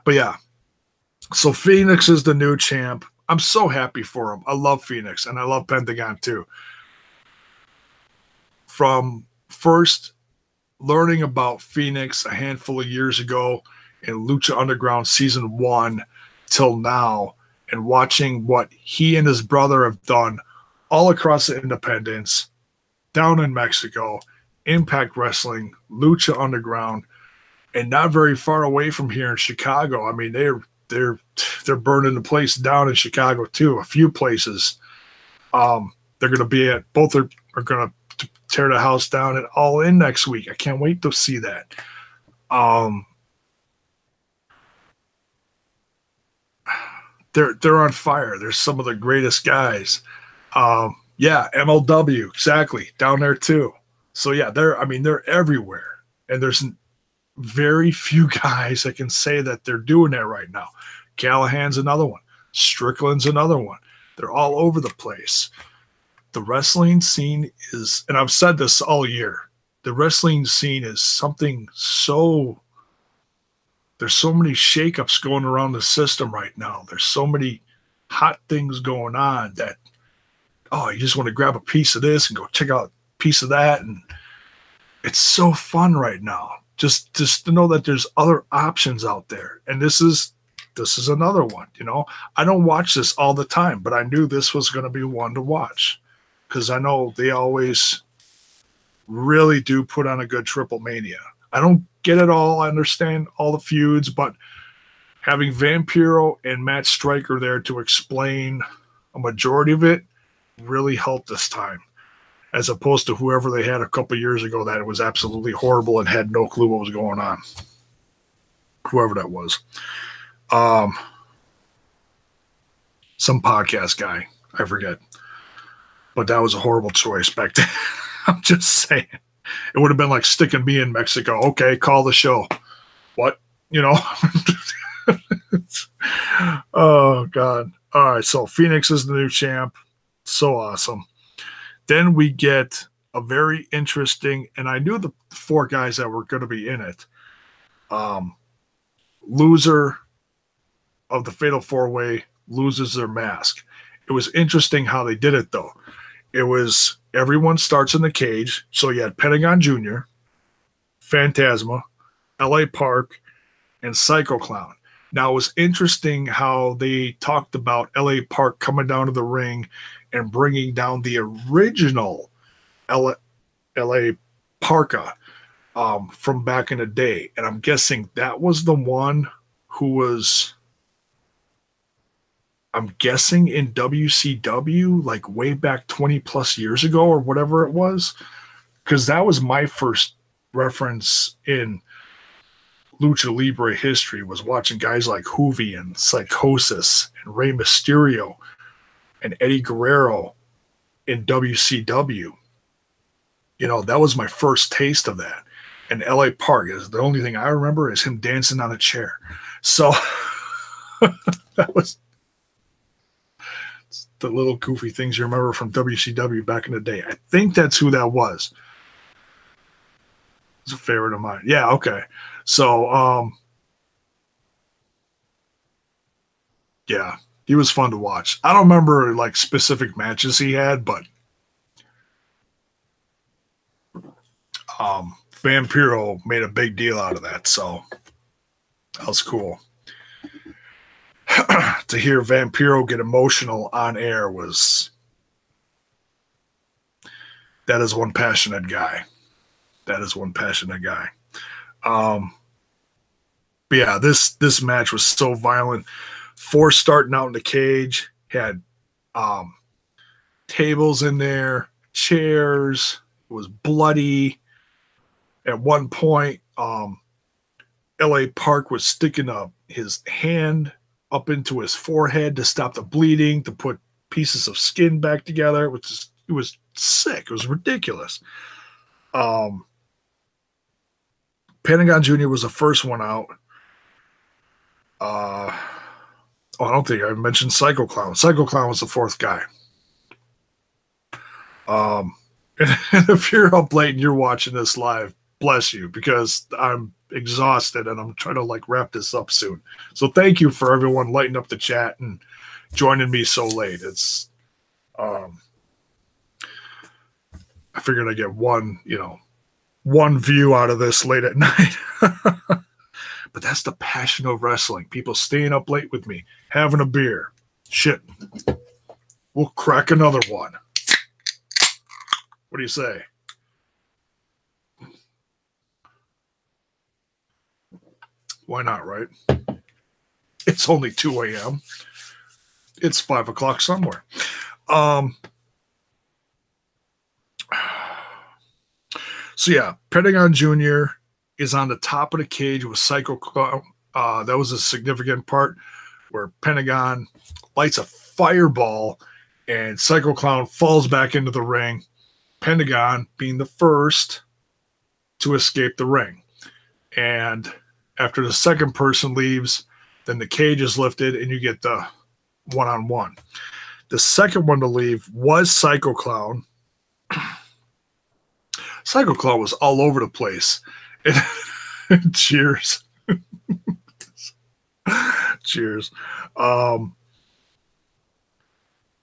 but yeah. So Phoenix is the new champ. I'm so happy for him. I love Phoenix and I love Pentagon too. From first learning about Phoenix a handful of years ago in Lucha Underground Season 1 till now, and watching what he and his brother have done all across the independents, down in Mexico, Impact Wrestling, Lucha Underground, and not very far away from here in Chicago. I mean, they're burning the place down in Chicago too. A few places. They're going to be at both are going to tear the house down at All In next week. I can't wait to see that. They're on fire. They're some of the greatest guys. Yeah, MLW, exactly, down there too. So yeah, they're everywhere. And there's very few guys that can say that they're doing that right now. Callahan's another one. Strickland's another one. They're all over the place. The wrestling scene is, and I've said this all year, the wrestling scene is something so, there's so many shakeups going around the system right now. There's so many hot things going on that, oh, you just want to grab a piece of this and go check out a piece of that. And it's so fun right now. Just to know that there's other options out there. And this is another one, I don't watch this all the time, but I knew this was going to be one to watch because I know they always really do put on a good Triplemania. I don't get it all. I understand all the feuds, but having Vampiro and Matt Striker there to explain a majority of it really helped this time, as opposed to whoever they had a couple years ago that it was absolutely horrible and had no clue what was going on. Whoever that was. Some podcast guy. I forget. But that was a horrible choice back then. I'm just saying. It would have been like sticking me in Mexico. Okay, call the show. What? Oh, God. All right, so Phoenix is the new champ. So awesome. Then we get a very interesting, and I knew the four guys that were going to be in it. Loser of the Fatal 4-Way loses their mask. It was interesting how they did it, though. It was everyone starts in the cage. So you had Pentagon Jr., Fantasma, LA Park, and Psycho Clown. Now, it was interesting how they talked about LA Park coming down to the ring and bringing down the original LA Parka from back in the day. And I'm guessing that was the one who was, I'm guessing, in WCW, like way back 20 plus years ago or whatever it was. Because that was my first reference in Lucha Libre history, was watching guys like Hoovy and Psychosis and Rey Mysterio and Eddie Guerrero in WCW. That was my first taste of that. And LA Park is the only thing I remember is him dancing on a chair. So that was the little goofy things you remember from WCW back in the day. I think that's who that was. It's a favorite of mine. Yeah, okay. So, yeah, he was fun to watch. I don't remember like specific matches he had, but Vampiro made a big deal out of that, so that was cool. To hear Vampiro get emotional on air that is one passionate guy. That is one passionate guy. But yeah, this match was so violent. Four starting out in the cage had tables in there, chairs. It was bloody. At one point, L.A. Park was sticking up his hand up into his forehead to stop the bleeding, to put pieces of skin back together. It was sick. It was ridiculous. Pentagon Jr. was the first one out. I don't think I mentioned Psycho Clown. Psycho Clown was the fourth guy. And if you're up late and you're watching this live, bless you, because I'm exhausted and I'm trying to like wrap this up soon. So thank you for everyone lighting up the chat and joining me so late. It's I figured I'd get one view out of this late at night. But that's the passion of wrestling. People staying up late with me, having a beer. Shit. We'll crack another one. What do you say? Why not, right? It's only 2 a.m. It's 5 o'clock somewhere. So yeah, Pentagon Jr. is on the top of the cage with Psycho Clown. That was a significant part where Pentagon lights a fireball and Psycho Clown falls back into the ring. Pentagon being the first to escape the ring. And after the second person leaves, then the cage is lifted and you get the one-on-one. The second one to leave was Psycho Clown. Psycho Clown was all over the place. Cheers. Cheers.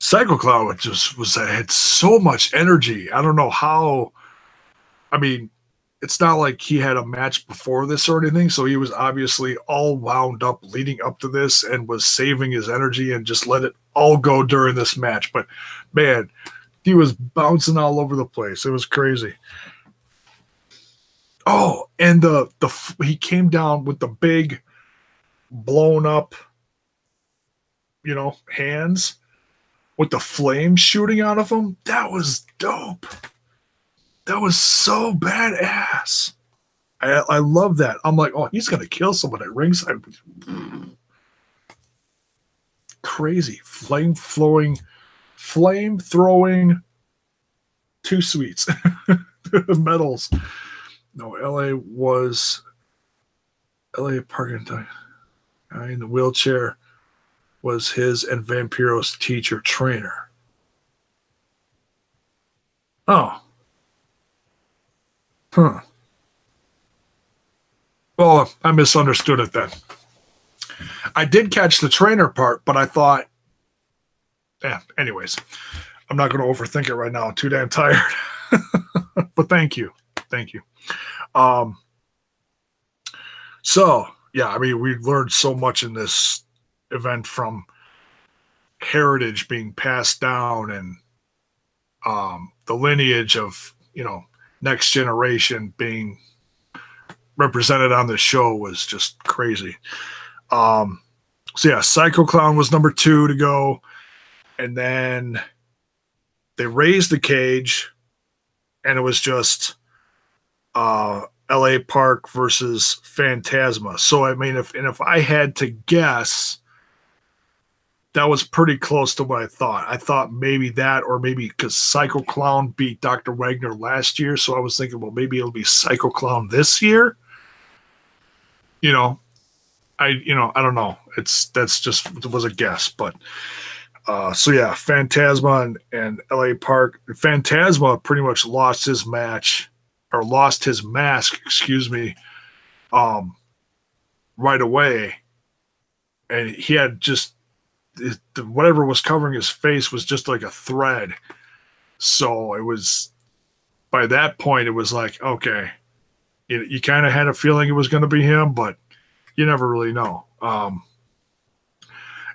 Psycho Clown had so much energy. I don't know how. I mean, it's not like he had a match before this or anything, so he was obviously all wound up leading up to this and was saving his energy and just let it all go during this match. But man, he was bouncing all over the place. It was crazy. Oh, and he came down with the big blown up, hands with the flames shooting out of him. That was dope. That was so badass. I love that. I'm like, oh, he's going to kill someone at ringside. Crazy. Flame throwing two sweets. Medals. No, LA Park in the wheelchair was his and Vampiro's teacher trainer. Oh. Huh. Well, I misunderstood it then. I did catch the trainer part, but I thought, anyways, I'm not going to overthink it right now. I'm too damn tired. But thank you. Thank you. So, yeah, I mean, we learned so much in this event, from heritage being passed down and the lineage of, next generation being represented on the show was just crazy. So yeah, Psycho Clown was number 2 to go. And then they raised the cage and it was just LA Park versus Fantasma. So I mean, if I had to guess, that was pretty close to what I thought. I thought maybe that, or maybe because Psycho Clown beat Dr. Wagner last year, so I was thinking, well, maybe it'll be Psycho Clown this year. I don't know. It was a guess, but so yeah, Fantasma and LA Park. Fantasma pretty much lost his mask, excuse me, right away, and he had just whatever was covering his face was just like a thread. So it was, by that point, it was like, okay, you kind of had a feeling it was going to be him, but you never really know.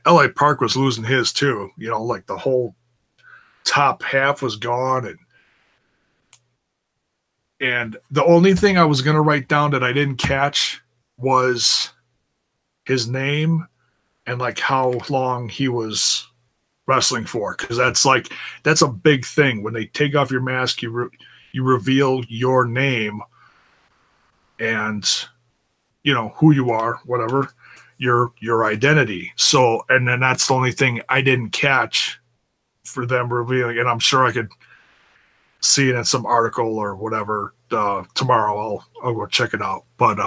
LA Park was losing his too, like the whole top half was gone. And the only thing I was going to write down that I didn't catch was his name and like how long he was wrestling for, because that's a big thing. When they take off your mask, you reveal your name and who you are, whatever, your identity. So, and then that's the only thing I didn't catch for them revealing, and I'm sure I could see it in some article or whatever tomorrow. I'll go check it out. But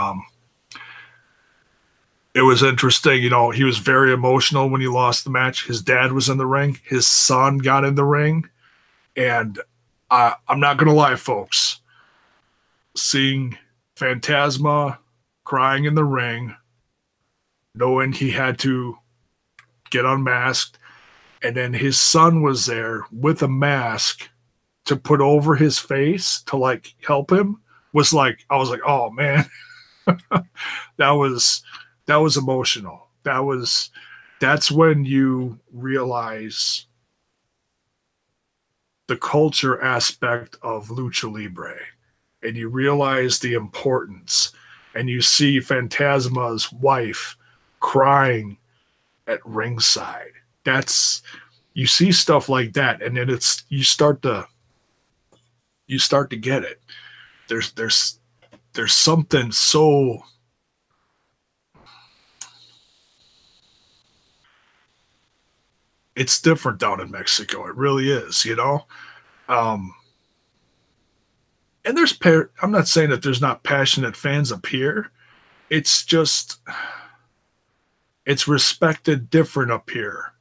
it was interesting. He was very emotional when he lost the match. His dad was in the ring. His son got in the ring. And I'm not going to lie, folks. Seeing Fantasma crying in the ring, knowing he had to get unmasked, and then his son was there with a mask to put over his face to like help him, was like, I was like, oh man, that was emotional. That's when you realize the culture aspect of Lucha Libre, and you realize the importance, and you see Fantasma's wife crying at ringside. You see stuff like that, and then you start to get it. There's something so it's different down in Mexico. It really is, and I'm not saying that there's not passionate fans up here. It's just it's respected different up here,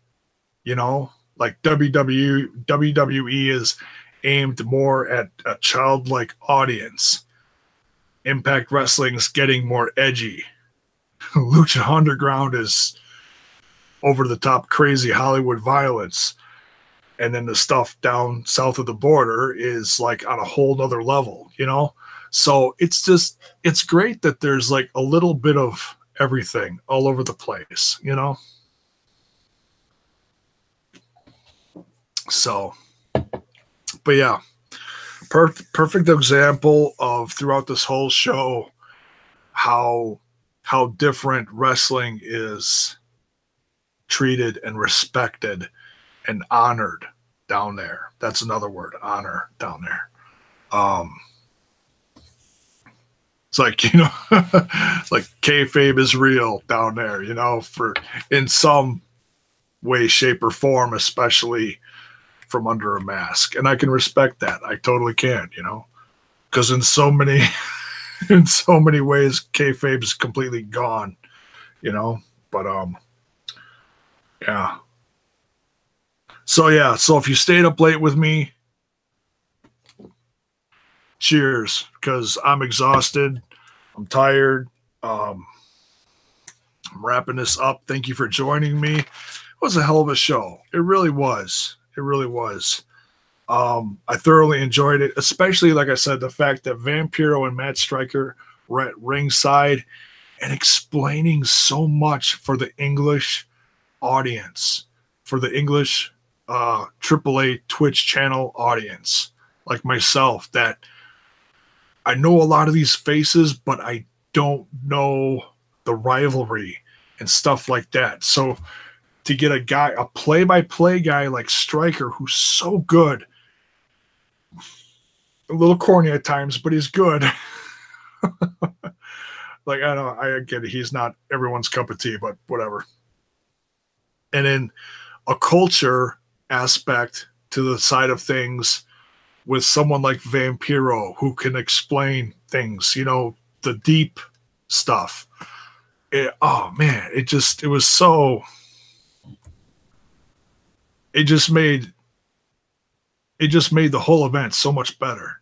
like WWE is aimed more at a childlike audience. Impact Wrestling's getting more edgy. Lucha Underground is over the top crazy Hollywood violence. And then the stuff down south of the border is like on a whole nother level, So it's great that there's like a little bit of everything all over the place, So, but yeah, perfect example of throughout this whole show how different wrestling is treated and respected and honored down there. That's another word, honor, down there. It's like, it's like kayfabe is real down there, for in some way, shape, or form, especially from under a mask. And I can respect that. I totally can, because in so many ways, kayfabe is completely gone, but yeah. So if you stayed up late with me, cheers, because I'm exhausted. I'm tired. I'm wrapping this up. Thank you for joining me. It was a hell of a show. It really was. I thoroughly enjoyed it, especially, like I said, the fact that Vampiro and Matt Striker were at ringside and explaining so much for the English audience, for the English AAA Twitch channel audience, like myself, that I know a lot of these faces, but I don't know the rivalry and stuff like that. So to get a play-by-play guy like Striker, who's so good, a little corny at times, but he's good. Like, I get it. He's not everyone's cup of tea, but whatever. And then a culture aspect to the side of things with someone like Vampiro, who can explain things, the deep stuff. It just made the whole event so much better,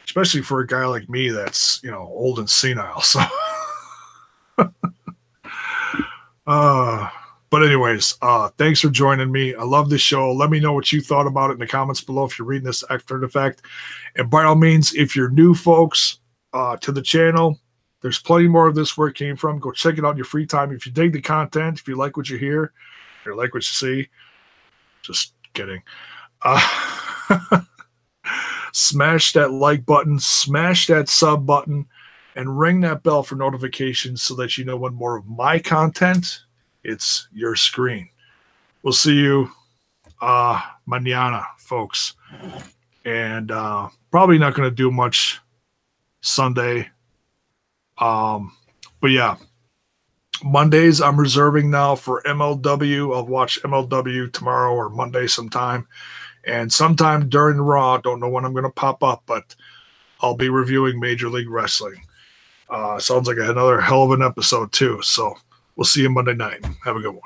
especially for a guy like me that's, old and senile. So, but anyways, thanks for joining me. I love this show. Let me know what you thought about it in the comments below if you're reading this after the fact. And by all means, if you're new folks to the channel, there's plenty more of this where it came from. Go check it out in your free time. If you dig the content, if you like what you hear, or like what you see, just kidding. Smash that like button, smash that sub button, and ring that bell for notifications so that you know when more of my content hits your screen. we'll see you mañana, folks. And probably not going to do much Sunday. But yeah, Mondays I'm reserving now for MLW. I'll watch MLW tomorrow or Monday sometime. And sometime during Raw, don't know when I'm going to pop up, but I'll be reviewing Major League Wrestling. Sounds like another hell of an episode too. So we'll see you Monday night. Have a good one.